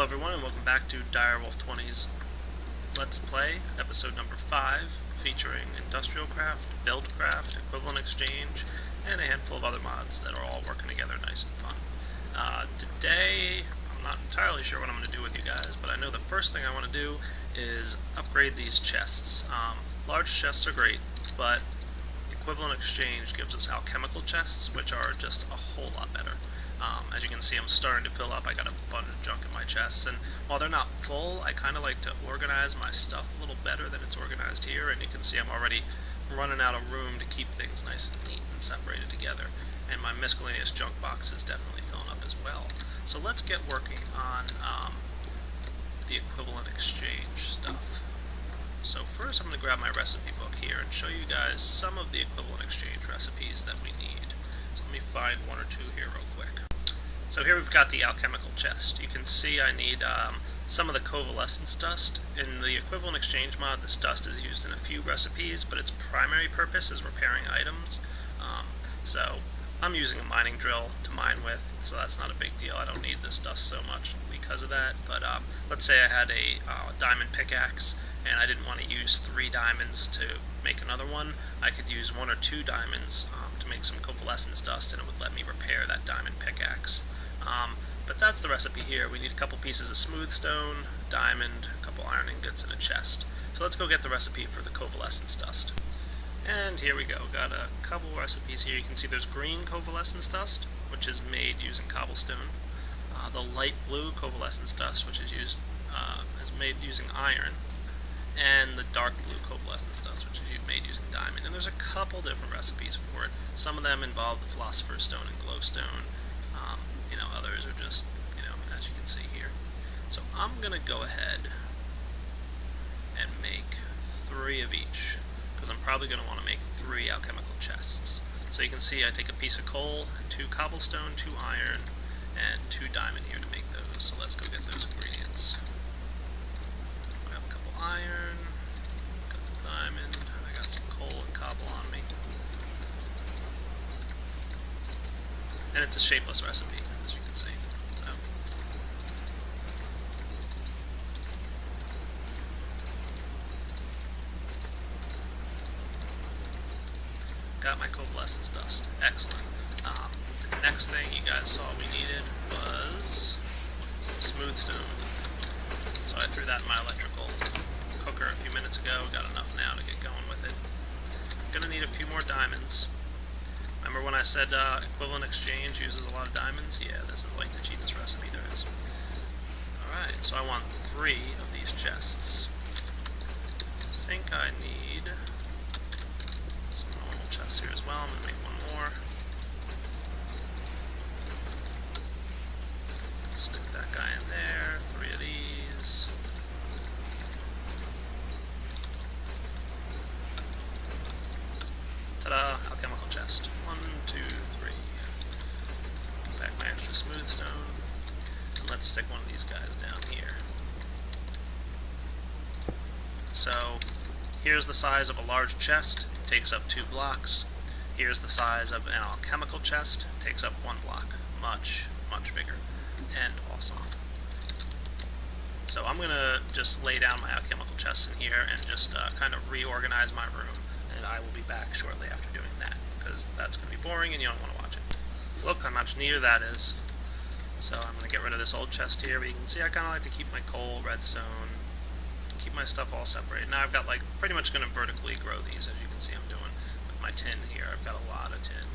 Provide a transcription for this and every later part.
Hello everyone and welcome back to Direwolf20's Let's Play, episode number 5, featuring Industrial Craft, BuildCraft, Equivalent Exchange, and a handful of other mods that are all working together nice and fun. Today, I'm not entirely sure what I'm going to do with you guys, but I know the first thing I want to do is upgrade these chests. Large chests are great, but Equivalent Exchange gives us alchemical chests, which are just a whole lot better. As you can see, I'm starting to fill up. I got a bunch of junk in my chests, and while they're not full, I kind of like to organize my stuff a little better than it's organized here, and you can see I'm already running out of room to keep things nice and neat and separated together, and my miscellaneous junk box is definitely filling up as well. So let's get working on the Equivalent Exchange stuff. So first I'm going to grab my recipe book here and show you guys some of the Equivalent Exchange recipes that we need. So let me find one or two here real quick. So here we've got the alchemical chest. You can see I need some of the covalescence dust. In the Equivalent Exchange mod, this dust is used in a few recipes, but its primary purpose is repairing items. So I'm using a mining drill to mine with, so that's not a big deal. I don't need this dust so much because of that. But let's say I had a diamond pickaxe, and I didn't want to use 3 diamonds to make another one. I could use 1 or 2 diamonds to make some covalescence dust, and it would let me repair that diamond pickaxe. But that's the recipe here. We need a couple pieces of smooth stone, diamond, a couple iron ingots, and a chest. So let's go get the recipe for the covalescence dust. And here we go. Got a couple recipes here. You can see there's green covalescence dust, which is made using cobblestone. The light blue covalescence dust, which is made using iron. And the dark blue covalescence dust, which is made using diamond. And there's a couple different recipes for it. Some of them involve the philosopher's stone and glowstone. Others are just, as you can see here. So I'm going to go ahead and make 3 of each, because I'm probably going to want to make 3 alchemical chests. So you can see I take a piece of coal, 2 cobblestone, 2 iron, and 2 diamond here to make those. So let's go get those ingredients. Grab a couple iron, a couple diamond, I got some coal and cobble on me. And it's a shapeless recipe, as you can see. So got my covalescence dust. Excellent. The next thing you guys saw we needed was some smooth stone. So I threw that in my electrical cooker a few minutes ago. Got enough now to get going with it. Gonna need a few more diamonds. Remember when I said Equivalent Exchange uses a lot of diamonds? Yeah, this is like the cheapest recipe there is. Alright, so I want 3 of these chests. I think I need some normal chests here as well. I'm going to make 1 more. Stick that guy in there. 3 of these. Ta-da! Alchemical chest. 1, 2, 3. Put back my extra smooth stone. And let's stick one of these guys down here. So, here's the size of a large chest. It takes up 2 blocks. Here's the size of an alchemical chest. It takes up 1 block. Much, much bigger. And awesome. So I'm going to just lay down my alchemical chests in here and just kind of reorganize my room. And I will be back shortly after doing that, because that's going to be boring and you don't want to watch it. Look how much neater that is. So I'm going to get rid of this old chest here, but you can see I kind of like to keep my coal, redstone, keep my stuff all separated. Now I've got pretty much going to vertically grow these, as you can see I'm doing with my tin here. I've got a lot of tin.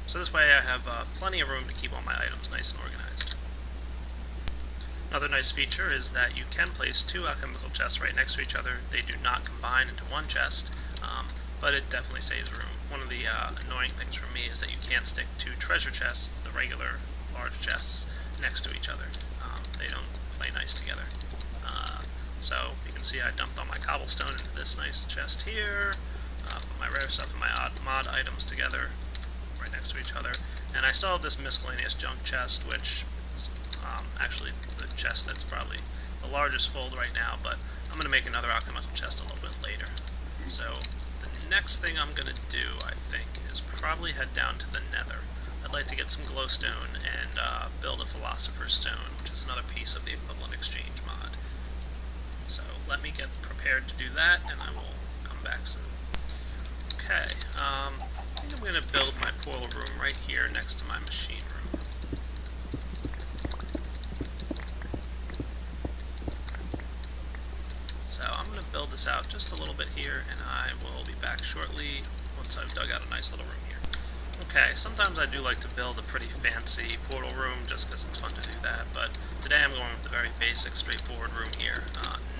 So this way I have plenty of room to keep all my items nice and organized. Another nice feature is that you can place 2 alchemical chests right next to each other. They do not combine into 1 chest. But it definitely saves room. One of the annoying things for me is that you can't stick 2 treasure chests, the regular large chests, next to each other. They don't play nice together. So you can see I dumped all my cobblestone into this nice chest here, put my rare stuff and my mod items together right next to each other. And I still have this miscellaneous junk chest, which is actually the chest that's probably the largest fold right now, but I'm going to make another alchemical chest a little bit later. So the next thing I'm going to do, I think, is probably head down to the Nether. I'd I'd like to get some glowstone and build a Philosopher's Stone, which is another piece of the Equivalent Exchange mod. So let me get prepared to do that, and I will come back soon. Okay, I think I'm going to build my portal room right here next to my machine room. So I'm going to build this out just a little bit here, and I will be back shortly once I've dug out a nice little room here. Okay, sometimes I do like to build a pretty fancy portal room just because it's fun to do that, but today I'm going with the very basic, straightforward room here.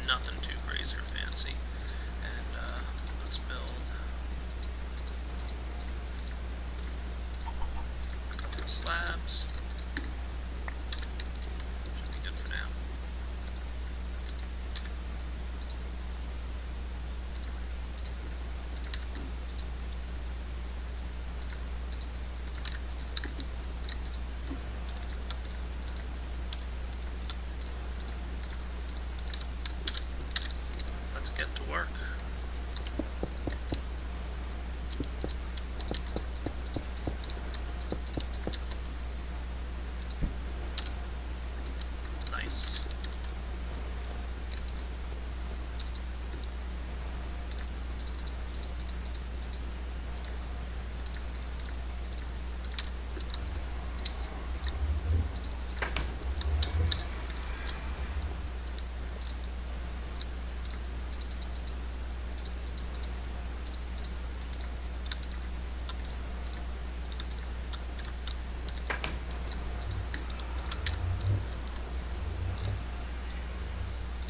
Nothing too crazy or fancy. And let's build a couple of slabs. Should be good for now. Let's get to work. Nice.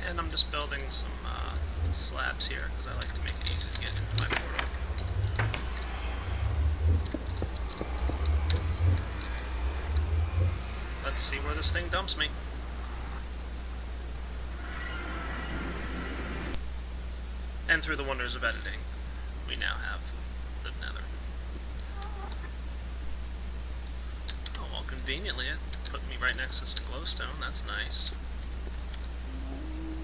And I'm just building some slabs here because I like to make it easy to get into my portal. Let's see where this thing dumps me. And through the wonders of editing, we now have the nether. Oh, well, conveniently it put me right next to some glowstone. That's nice.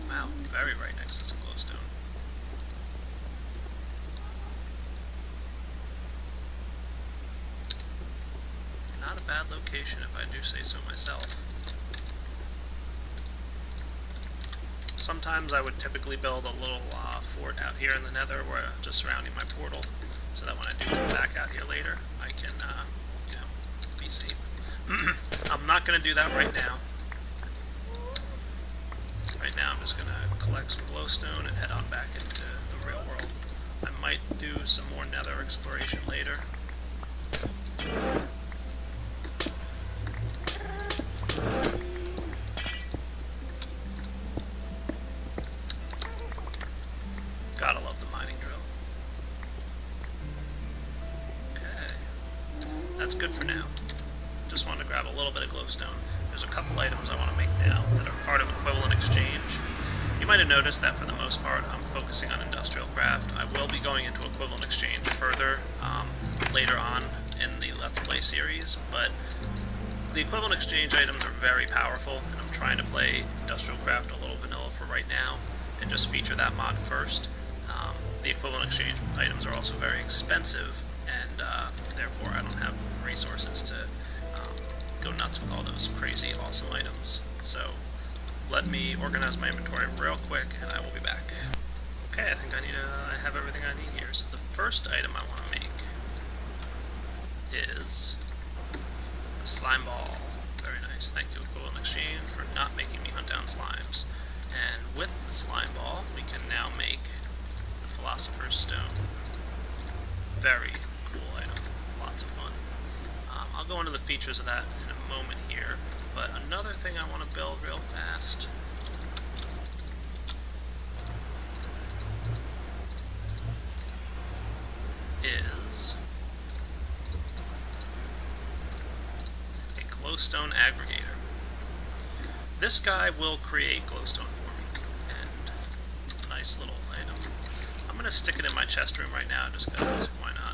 Wow, very right next to some glowstone. Not a bad location if I do say so myself. Sometimes I would typically build a little fort out here in the nether where just surrounding my portal, so that when I do come back out here later, I can, you know, be safe. I'm not going to do that right now. Right now I'm just going to collect some glowstone and head on back into the real world. I might do some more nether exploration later. Gotta love the mining drill. Okay. That's good for now. Just wanted to grab a little bit of glowstone. There's a couple items I want to make now that are part of Equivalent Exchange. You might have noticed that for the most part I'm focusing on industrial craft. I will be going into Equivalent Exchange further later on in the Let's Play series, but the Equivalent Exchange items are very powerful, and I'm trying to play industrial craft a little vanilla for right now and just feature that mod first. The Equivalent Exchange items are also very expensive, and therefore I don't have resources to go nuts with all those crazy awesome items. So let me organize my inventory real quick and I will be back. Okay, I think I have everything I need here. So the first item I want to make is a slime ball. Very nice. Thank you, Equivalent Exchange, for not making me hunt down slimes. And with the slime ball, we can now make the Philosopher's Stone. Very cool item. Lots of fun. I'll go into the features of that in a moment here, but another thing I want to build real fast is a glowstone aggregator. This guy will create glowstone for me, and a nice little item. I'm going to stick it in my chest room right now just because, why not?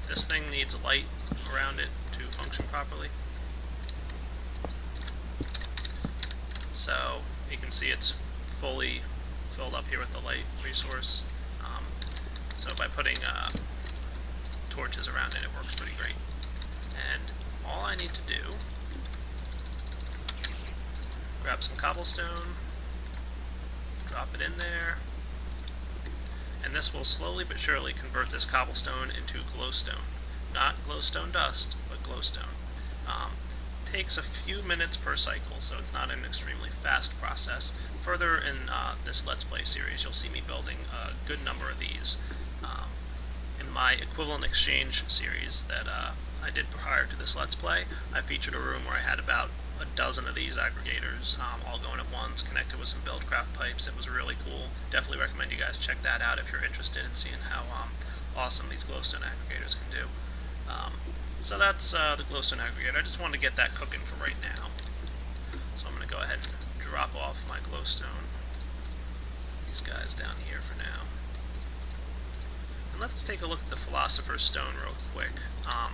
This thing needs light around it to function properly. So you can see it's fully filled up here with the light resource. So by putting torches around it, it works pretty great. And all I need to do, grab some cobblestone, drop it in there, and this will slowly but surely convert this cobblestone into glowstone. Not glowstone dust, but glowstone. Takes a few minutes per cycle, so it's not an extremely fast process. Further in this Let's Play series, you'll see me building a good number of these. In my equivalent exchange series that I did prior to this Let's Play, I featured a room where I had about a dozen of these aggregators, all going at once, connected with some BuildCraft pipes. It was really cool. Definitely recommend you guys check that out if you're interested in seeing how awesome these glowstone aggregators can do. So that's the glowstone aggregator. I just wanted to get that cooking for right now. So I'm going to go ahead and drop off my glowstone. These guys down here for now. And let's take a look at the Philosopher's Stone real quick. I'm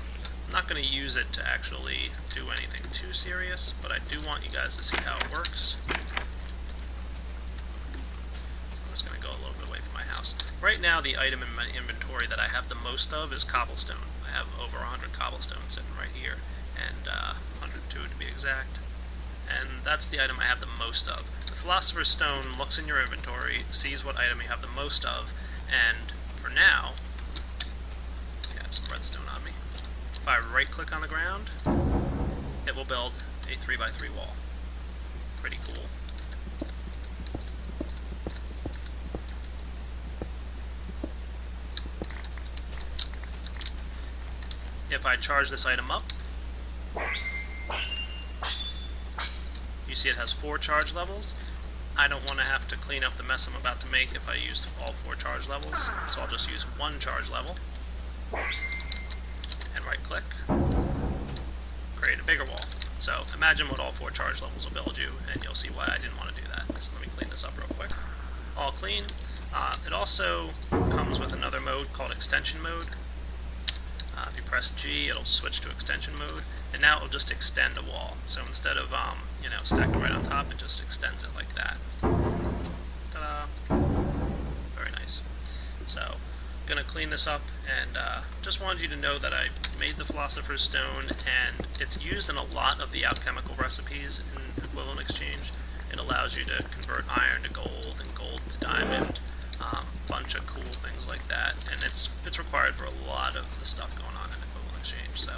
not going to use it to actually do anything too serious, but I do want you guys to see how it works. So I'm just going to go a little bit away from my house. Right now, the item in my inventory that I have the most of is cobblestone. I have over 100 cobblestone sitting right here, and 102 to be exact. And that's the item I have the most of. The Philosopher's Stone looks in your inventory, sees what item you have the most of, and for now, I have some redstone on me. If I right-click on the ground, it will build a 3x3 wall. Pretty cool. If I charge this item up, you see it has 4 charge levels. I don't want to have to clean up the mess I'm about to make if I use all 4 charge levels, so I'll just use 1 charge level, and right click, create a bigger wall. So imagine what all 4 charge levels will build you, and you'll see why I didn't want to do that. So let me clean this up real quick. All clean. It also comes with another mode called extension mode. If you press G, it'll switch to extension mode, and now it'll just extend a wall. So instead of stacking right on top, it just extends it like that. Ta-da! Very nice. So, I'm gonna clean this up, and just wanted you to know that I made the Philosopher's Stone, and it's used in a lot of the alchemical recipes in Equivalent Exchange. It allows you to convert iron to gold and gold to diamond. Bunch of cool things like that, and it's required for a lot of the stuff going on in Equivalent Exchange. So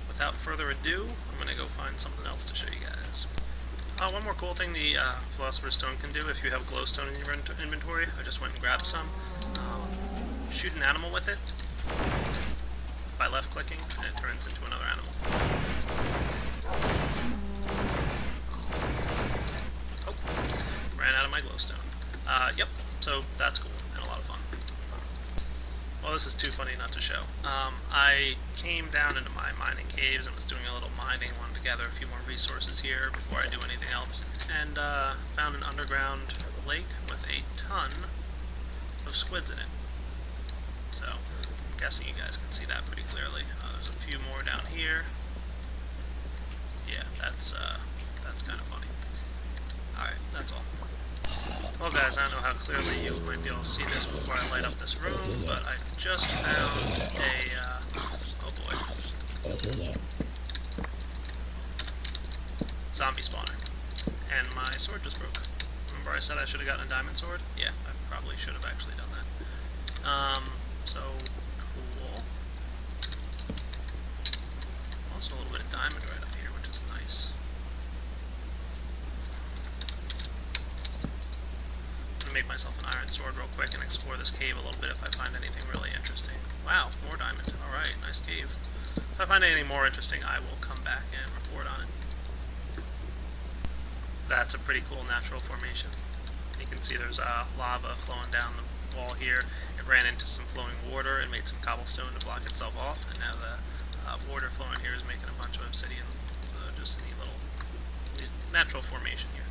without further ado, I'm going to go find something else to show you guys. One more cool thing the Philosopher's Stone can do if you have glowstone in your inventory. I just went and grabbed some. Shoot an animal with it by left clicking, and it turns into another animal. Oh, ran out of my glowstone. Yep. So that's cool and a lot of fun. Well, this is too funny not to show. I came down into my mining caves and was doing a little mining, wanted to gather a few more resources here before I do anything else, and found an underground lake with a ton of squids in it. So I'm guessing you guys can see that pretty clearly. There's a few more down here. Yeah, that's kind of funny. Alright, that's all. Well guys, I don't know how clearly you might be able to see this before I light up this room, but I just found a, oh boy, zombie spawner, and my sword just broke. Remember I said I should have gotten a diamond sword? Yeah, I probably should have actually done that. So, cool. Also a little bit of diamond right up here, which is nice. Make myself an iron sword real quick and explore this cave a little bit if I find anything really interesting. Wow, more diamond. Alright, nice cave. If I find anything more interesting, I will come back and report on it. That's a pretty cool natural formation. You can see there's lava flowing down the wall here. It ran into some flowing water and made some cobblestone to block itself off, and now the water flowing here is making a bunch of obsidian. So just a neat little natural formation here.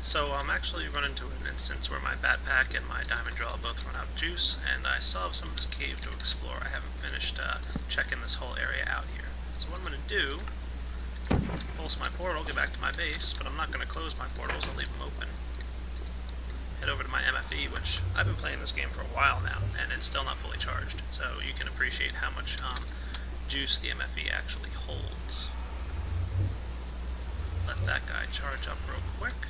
So I'm actually run into an instance where my backpack and my diamond drill both run out of juice, and I still have some of this cave to explore. I haven't finished checking this whole area out here. So what I'm going to do, pulse my portal, get back to my base, but I'm not going to close my portals, I'll leave them open. head over to my MFE, which I've been playing this game for a while now, and it's still not fully charged. So you can appreciate how much juice the MFE actually holds. Let that guy charge up real quick.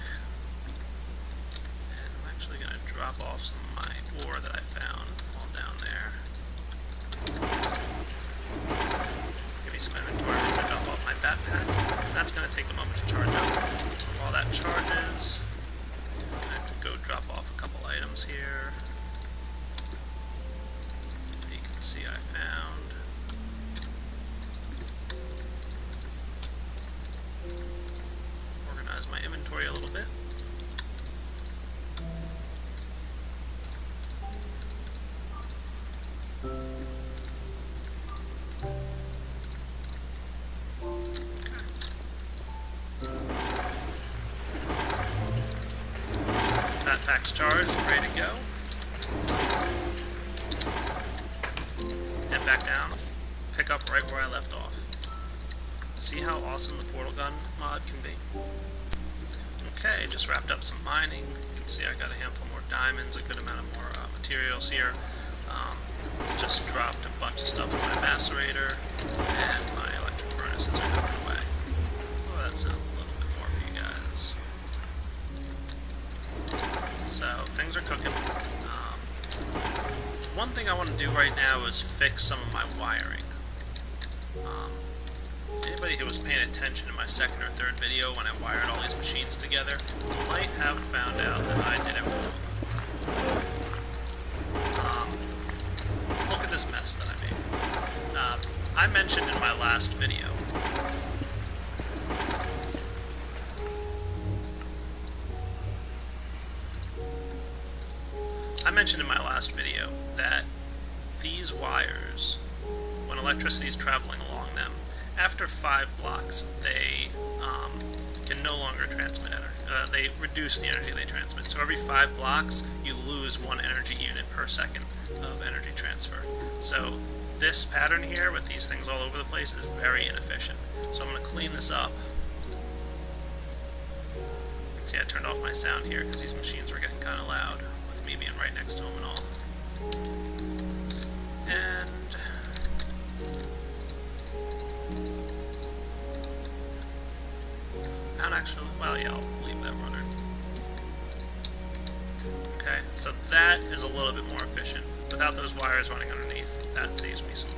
And I'm actually going to drop off some of my ore that I found all down there. Give me some inventory. I'm going to drop off my backpack. And that's going to take a moment to charge up. While that charges, I'm going to go drop off a couple items here. You can see I found my inventory a little bit. Backpack's charged, ready to go. Head back down, pick up right where I left off. See how awesome the portal gun mod can be? Okay, just wrapped up some mining. You can see I got a handful more diamonds, a good amount of more materials here. Just dropped a bunch of stuff in my macerator, and my electric furnaces are cooking away. Oh, that's a little bit more for you guys. So, things are cooking. One thing I want to do right now is fix some of my wiring. Anybody who was paying attention to my second or third video when I wired all these machines together might have found out that I did it wrong. Look at this mess that I made. I mentioned in my last video that these wires, when electricity is traveling along them, after 5 blocks, they can no longer transmit energy. They reduce the energy they transmit. So every 5 blocks, you lose 1 energy unit per second of energy transfer. So this pattern here, with these things all over the place, is very inefficient. So I'm going to clean this up. See, I turned off my sound here because these machines were getting kind of loud, with me being right next to them and all. And actually, well, yeah, I'll leave that running. Okay, so that is a little bit more efficient. Without those wires running underneath, that saves me some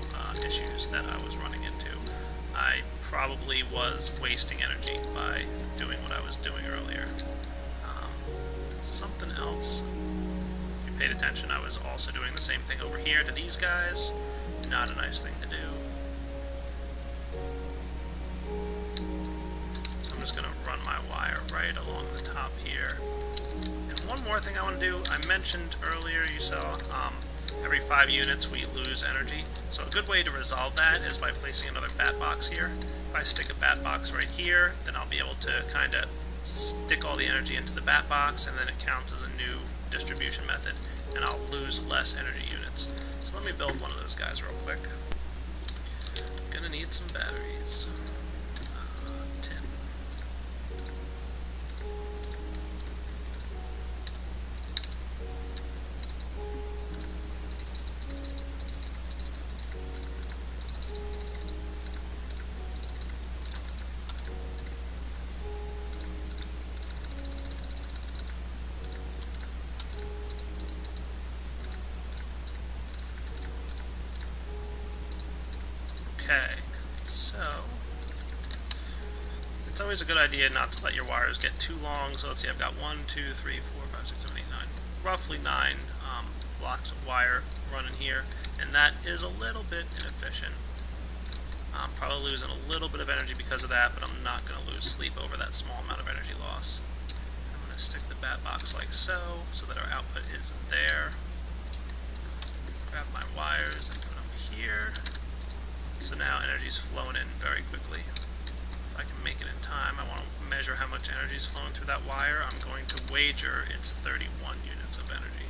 issues that I was running into. I probably was wasting energy by doing what I was doing earlier. Something else, if you paid attention, I was also doing the same thing over here to these guys. Not a nice thing to do. I'm just going to run my wire right along the top here. And one more thing I want to do, I mentioned earlier, you saw, every 5 units we lose energy. So a good way to resolve that is by placing another bat box here. If I stick a bat box right here, then I'll be able to kind of stick all the energy into the bat box, and then it counts as a new distribution method, and I'll lose less energy units. So let me build one of those guys real quick. Gonna need some batteries. Tin. Okay, so it's always a good idea not to let your wires get too long. So let's see, I've got 1, 2, 3, 4, 5, 6, 7, 8, 9, roughly 9 blocks of wire running here, and that is a little bit inefficient. I'm probably losing a little bit of energy because of that, but I'm not going to lose sleep over that small amount of energy loss. I'm going to stick the bat box like so, so that our output is there. Grab my wires and put them here. So now energy's flowing in very quickly. If I can make it in time, I want to measure how much energy is flowing through that wire. I'm going to wager it's 31 units of energy.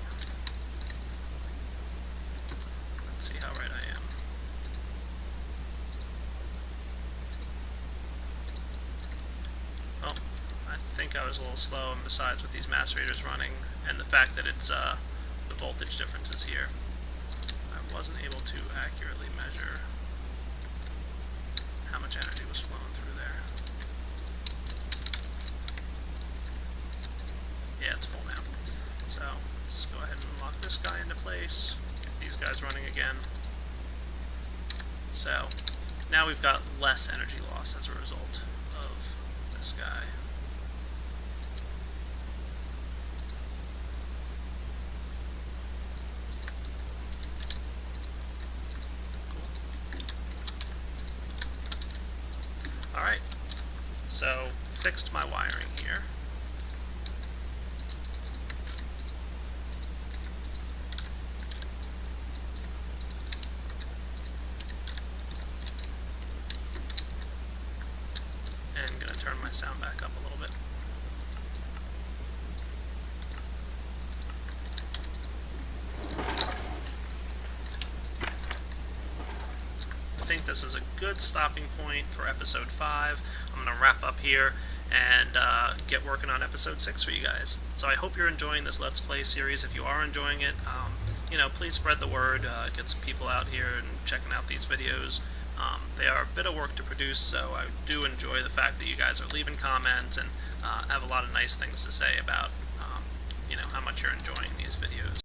Let's see how right I am. Well, I think I was a little slow, and besides with these macerators running and the fact that it's the voltage differences here, I wasn't able to accurately measure how much energy was flowing through there. Yeah, it's full now. So let's just go ahead and lock this guy into place, get these guys running again. So now we've got less energy loss as a result of this guy. Alright, so fixed my wiring here. And gonna turn my sound back up a little bit. I think this is a good stopping point for episode 5. I'm going to wrap up here and get working on episode 6 for you guys. So I hope you're enjoying this Let's Play series. If you are enjoying it, please spread the word, get some people out here and checking out these videos. They are a bit of work to produce, so I do enjoy the fact that you guys are leaving comments and have a lot of nice things to say about how much you're enjoying these videos.